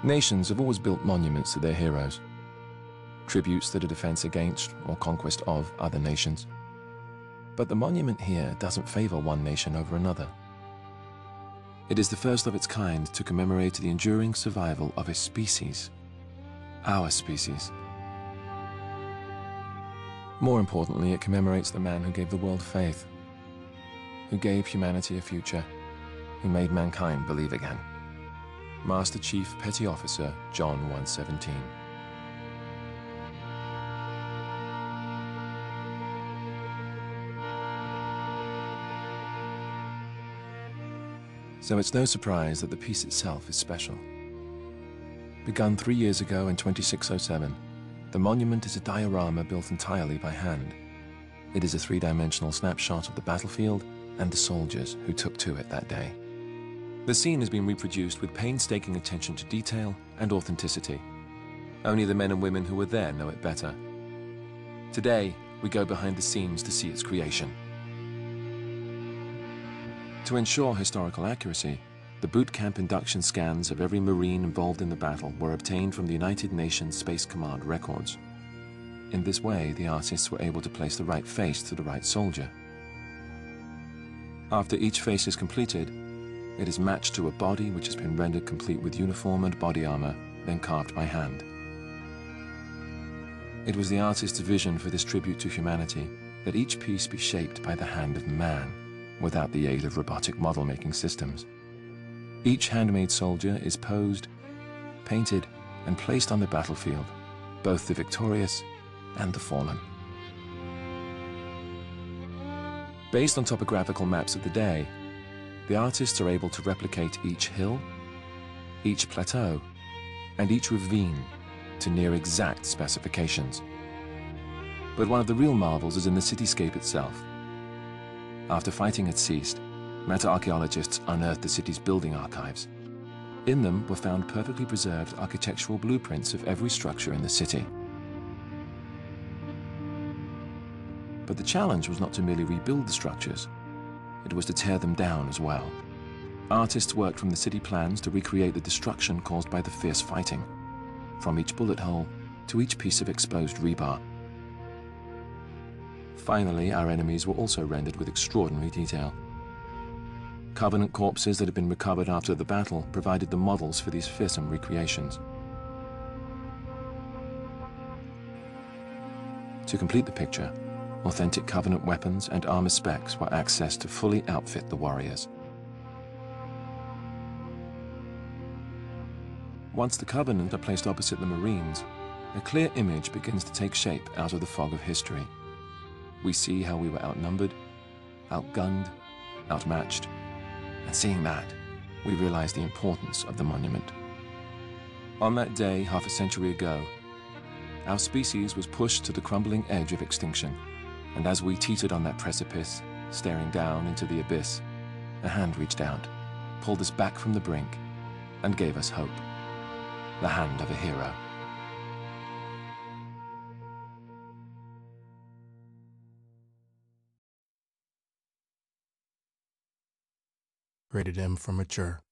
Nations have always built monuments to their heroes, tributes that are defense against or conquest of other nations. But the monument here doesn't favor one nation over another. It is the first of its kind to commemorate the enduring survival of a species, our species. More importantly, it commemorates the man who gave the world faith, who gave humanity a future, who made mankind believe again. Master Chief Petty Officer John 117. So it's no surprise that the piece itself is special. Begun 3 years ago in 2607, the monument is a diorama built entirely by hand. It is a three-dimensional snapshot of the battlefield and the soldiers who took to it that day. The scene has been reproduced with painstaking attention to detail and authenticity. Only the men and women who were there know it better. Today, we go behind the scenes to see its creation. To ensure historical accuracy, the boot camp induction scans of every Marine involved in the battle were obtained from the United Nations Space Command records. In this way, the artists were able to place the right face to the right soldier. After each face is completed, it is matched to a body which has been rendered complete with uniform and body armor, then carved by hand. It was the artist's vision for this tribute to humanity that each piece be shaped by the hand of man, without the aid of robotic model-making systems. Each handmade soldier is posed, painted, and placed on the battlefield, both the victorious and the fallen. Based on topographical maps of the day, the artists are able to replicate each hill, each plateau, and each ravine to near exact specifications. But one of the real marvels is in the cityscape itself. After fighting had ceased, meta-archaeologists unearthed the city's building archives. In them were found perfectly preserved architectural blueprints of every structure in the city. But the challenge was not to merely rebuild the structures, it was to tear them down as well. Artists worked from the city plans to recreate the destruction caused by the fierce fighting, from each bullet hole to each piece of exposed rebar. Finally, our enemies were also rendered with extraordinary detail. Covenant corpses that had been recovered after the battle provided the models for these fearsome recreations. To complete the picture, authentic Covenant weapons and armor specs were accessed to fully outfit the warriors. Once the Covenant are placed opposite the Marines, a clear image begins to take shape out of the fog of history. We see how we were outnumbered, outgunned, outmatched, and seeing that, we realize the importance of the monument. On that day, half a century ago, our species was pushed to the crumbling edge of extinction, and as we teetered on that precipice, staring down into the abyss, a hand reached out, pulled us back from the brink, and gave us hope. The hand of a hero. Rated M for mature.